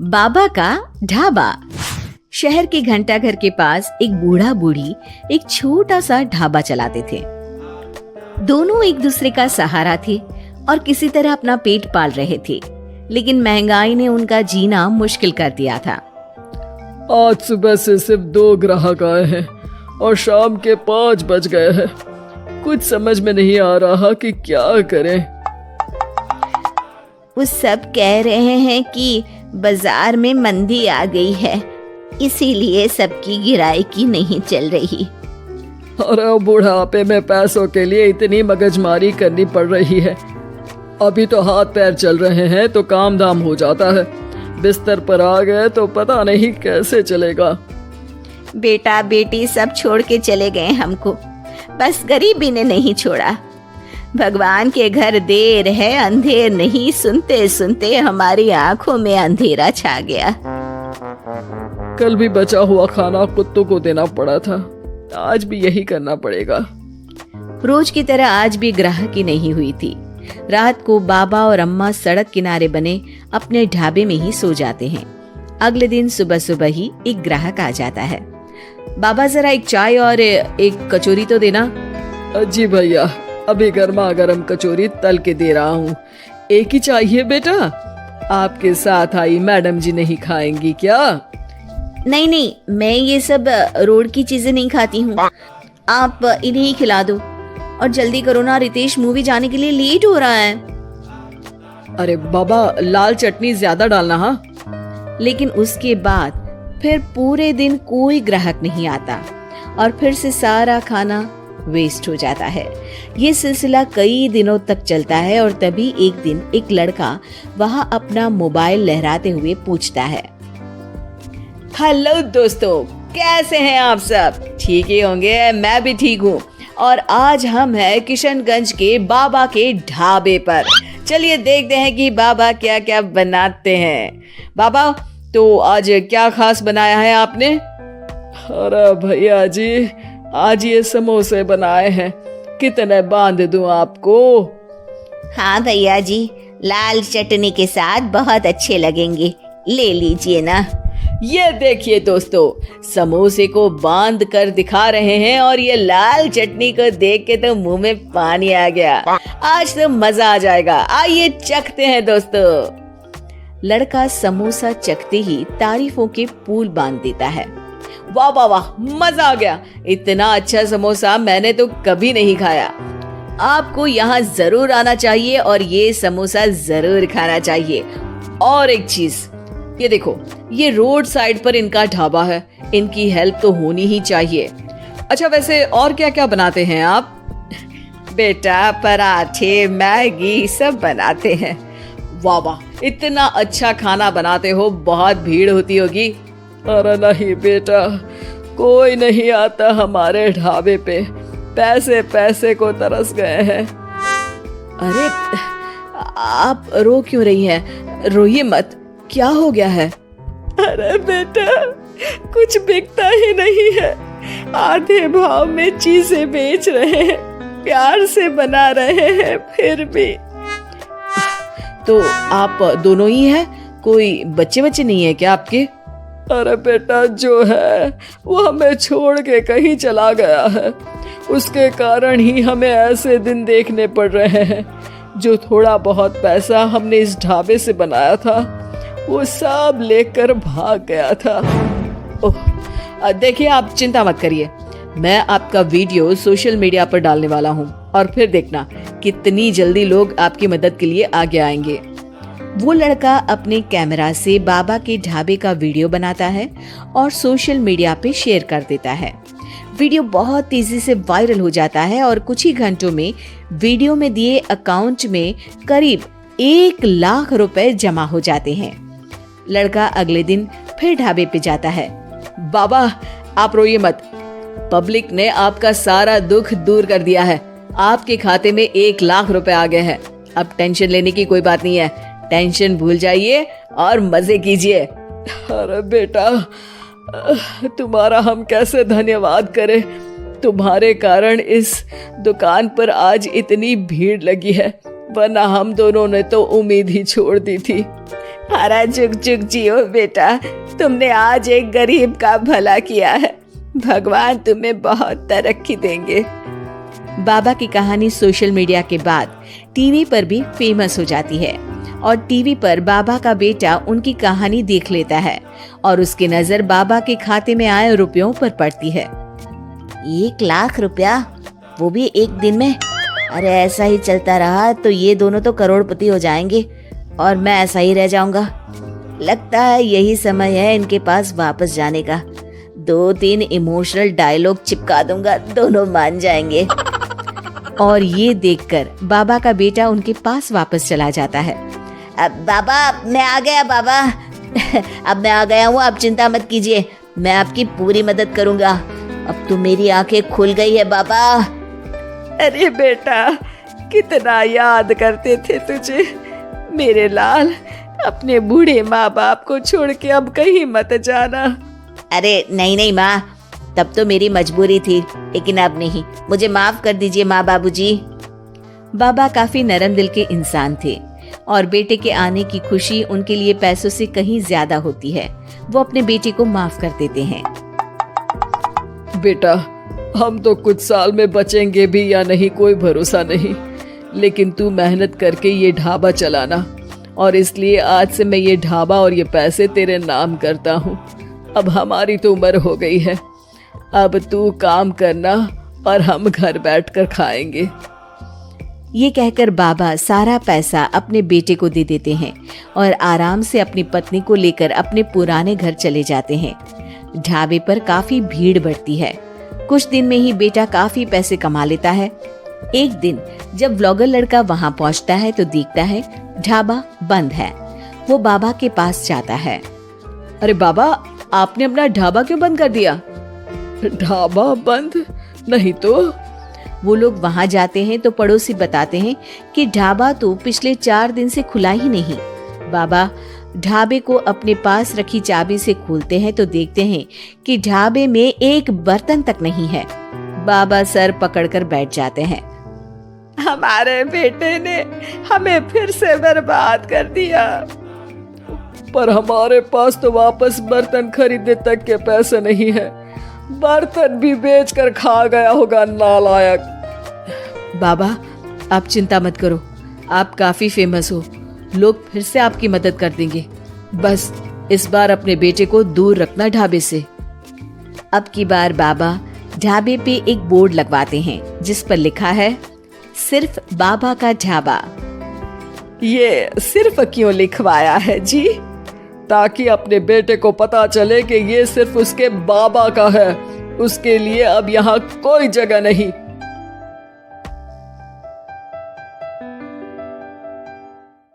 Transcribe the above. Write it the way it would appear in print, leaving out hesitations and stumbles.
बाबा का ढाबा। शहर के घंटाघर के पास एक बूढ़ा बूढ़ी एक छोटा सा ढाबा चलाते थे। दोनों एक दूसरे का सहारा थे और किसी तरह अपना पेट पाल रहे थे, लेकिन महंगाई ने उनका जीना मुश्किल कर दिया था। आज सुबह से सिर्फ 2 ग्राहक आए हैं और शाम के 5 बज गए हैं। कुछ समझ में नहीं आ रहा कि क्या करें। वो सब कह रहे हैं कि बाजार में मंदी आ गई है, इसीलिए सबकी गिराई नहीं चल रही। अरे बुढ़ापे में पैसों के लिए इतनी मगजमारी करनी पड़ रही है। अभी तो हाथ पैर चल रहे हैं तो काम धाम हो जाता है, बिस्तर पर आ गए तो पता नहीं कैसे चलेगा। बेटा बेटी सब छोड़ के चले गए हमको, बस गरीबी ने नहीं छोड़ा। भगवान के घर देर है अंधेर नहीं, सुनते सुनते हमारी आंखों में अंधेरा छा गया। कल भी बचा हुआ खाना कुत्तों को देना पड़ा था, आज भी यही करना पड़ेगा। रोज की तरह आज भी ग्राहकी नहीं हुई थी। रात को बाबा और अम्मा सड़क किनारे बने अपने ढाबे में ही सो जाते हैं। अगले दिन सुबह सुबह ही एक ग्राहक आ जाता है। बाबा जरा एक चाय और एक कचौरी तो देना। जी भैया, अभी गर्मा गर्म कचौरी तल के दे रहा हूँ। एक ही चाहिए बेटा? आपके साथ आई मैडम जी नहीं खाएंगी क्या? नहीं नहीं, मैं ये सब रोड की चीजें नहीं खाती हूँ, आप इन्हें ही खिला दो। और जल्दी करो ना, रितेश मूवी जाने के लिए लेट हो रहा है। अरे बाबा, लाल चटनी ज्यादा डालना। हाँ। लेकिन उसके बाद फिर पूरे दिन कोई ग्राहक नहीं आता और फिर से सारा खाना वेस्ट हो जाता है। ये सिलसिला कई दिनों तक चलता है और तभी एक दिन एक लड़का वहां अपना मोबाइल लहराते हुए पूछता है, हेलो दोस्तों, कैसे हैं आप सब? ठीक ही होंगे, मैं भी ठीक हूँ। और आज हम हैं किशनगंज के बाबा के ढाबे पर। चलिए देखते हैं कि बाबा क्या क्या बनाते हैं। बाबा, तो आज क्या खास बनाया है आपने? अरे भैया जी, आज ये समोसे बनाए हैं, कितने बांध दूं आपको? हाँ भैया जी, लाल चटनी के साथ बहुत अच्छे लगेंगे, ले लीजिए ना। ये देखिए दोस्तों, समोसे को बांध कर दिखा रहे हैं और ये लाल चटनी को देख के तो मुंह में पानी आ गया। आज तो मजा आ जाएगा, आइए चखते हैं दोस्तों। लड़का समोसा चखते ही तारीफों के पुल बांध देता है। वाह वाह वाह, मजा आ गया, इतना अच्छा समोसा मैंने तो कभी नहीं खाया। आपको यहाँ जरूर आना चाहिए और ये समोसा जरूर खाना चाहिए। और एक चीज, ये देखो, ये रोड साइड पर इनका ढाबा है, इनकी हेल्प तो होनी ही चाहिए। अच्छा, वैसे और क्या क्या बनाते हैं आप? बेटा, पराठे मैगी सब बनाते हैं। वाह वाह, इतना अच्छा खाना बनाते हो, बहुत भीड़ होती होगी। अरे नहीं बेटा, कोई नहीं आता हमारे ढाबे पे, पैसे पैसे को तरस गए हैं। अरे आप रो क्यों रही हैं? रोइए मत, क्या हो गया है? अरे बेटा, कुछ बिकता ही नहीं है, आधे भाव में चीजें बेच रहे हैं, प्यार से बना रहे हैं, फिर भी। तो आप दोनों ही हैं, कोई बच्चे बच्चे नहीं है क्या आपके? अरे बेटा, जो है वो हमें छोड़ के कहीं चला गया है, उसके कारण ही हमें ऐसे दिन देखने पड़ रहे हैं। जो थोड़ा बहुत पैसा हमने इस ढाबे से बनाया था, वो सब लेकर भाग गया था। ओह, देखिए आप चिंता मत करिए, मैं आपका वीडियो सोशल मीडिया पर डालने वाला हूँ और फिर देखना कितनी जल्दी लोग आपकी मदद के लिए आगे आएंगे। वो लड़का अपने कैमरा से बाबा के ढाबे का वीडियो बनाता है और सोशल मीडिया पे शेयर कर देता है। वीडियो बहुत तेजी से वायरल हो जाता है और कुछ ही घंटों में वीडियो में दिए अकाउंट में करीब 1 लाख रुपए जमा हो जाते हैं। लड़का अगले दिन फिर ढाबे पे जाता है। बाबा, आप रोइए मत, पब्लिक ने आपका सारा दुख दूर कर दिया है, आपके खाते में 1 लाख रुपए आ गए हैं। अब टेंशन लेने की कोई बात नहीं है, टेंशन भूल जाइए और मजे कीजिए। अरे बेटा, तुम्हारा हम कैसे धन्यवाद करें, तुम्हारे कारण इस दुकान पर आज इतनी भीड़ लगी है, वरना हम दोनों ने तो उम्मीद ही छोड़ दी थी। हरा जुग जुग जियो बेटा, तुमने आज एक गरीब का भला किया है। भगवान तुम्हें बहुत तरक्की देंगे। बाबा की कहानी सोशल मीडिया के बाद टीवी पर भी फेमस हो जाती है और टीवी पर बाबा का बेटा उनकी कहानी देख लेता है और उसकी नजर बाबा के खाते में आए रुपयों पर पड़ती है। 1 लाख रुपया, वो भी एक दिन में? अरे ऐसा ही चलता रहा तो ये दोनों तो करोड़पति हो जाएंगे और मैं ऐसा ही रह जाऊंगा। लगता है यही समय है इनके पास वापस जाने का। 2-3 इमोशनल डायलॉग चिपका दूंगा, दोनों मान जाएंगे। और ये देखकर बाबा का बेटा उनके पास वापस चला जाता है। अब बाबा मैं आ गया बाबा। अब मैं आ गया हूँ, आप चिंता मत कीजिए, मैं आपकी पूरी मदद करूंगा। अब तो मेरी आंखें खुल गई है बाबा। अरे बेटा, कितना याद करते थे तुझे मेरे लाल। अपने बूढ़े माँ बाप को छोड़ के अब कहीं मत जाना। अरे नहीं नहीं माँ, तब तो मेरी मजबूरी थी, लेकिन अब नहीं। मुझे माफ कर दीजिए माँ बाबूजी। बाबा काफी नरम दिल के इंसान थे और बेटे के आने की खुशी उनके लिए पैसों से कहीं ज्यादा होती है। वो अपने बेटे को माफ कर देते हैं। बेटा, हम तो कुछ साल में बचेंगे भी या नहीं कोई भरोसा नहीं, लेकिन तू मेहनत करके ये ढाबा चलाना, और इसलिए आज से मैं ये ढाबा और ये पैसे तेरे नाम करता हूँ। अब हमारी तो उम्र हो गई है, अब तू काम करना और हम घर बैठकर खाएंगे। ये कहकर बाबा सारा पैसा अपने बेटे को दे देते हैं और आराम से अपनी पत्नी को लेकर अपने पुराने घर चले जाते हैं। ढाबे पर काफी भीड़ बढ़ती है। कुछ दिन में ही बेटा काफी पैसे कमा लेता है। एक दिन जब व्लॉगर लड़का वहां पहुंचता है तो देखता है ढाबा बंद है। वो बाबा के पास जाता है। अरे बाबा, आपने अपना ढाबा क्यों बंद कर दिया? ढाबा बंद नहीं तो? वो लोग वहां जाते हैं तो पड़ोसी बताते हैं कि ढाबा तो पिछले 4 दिन से खुला ही नहीं। बाबा ढाबे को अपने पास रखी चाबी से खोलते हैं तो देखते हैं कि ढाबे में एक बर्तन तक नहीं है। बाबा सर पकड़कर बैठ जाते हैं। हमारे बेटे ने हमें फिर से बर्बाद कर दिया। पर हमारे पास तो वापस बर्तन खरीदने तक के पैसे नहीं है। बर्तन भी बेचकर खा गया होगा नालायक। बाबा आप चिंता मत करो, आप काफी फेमस हो, लोग फिर से आपकी मदद कर देंगे। बस इस बार अपने बेटे को दूर रखना ढाबे से। अब की बार बाबा ढाबे पे एक बोर्ड लगवाते हैं जिस पर लिखा है सिर्फ बाबा का ढाबा। ये सिर्फ क्यों लिखवाया है जी? ताकि अपने बेटे को पता चले कि ये सिर्फ उसके बाबा का है, उसके लिए अब यहाँ कोई जगह नहीं।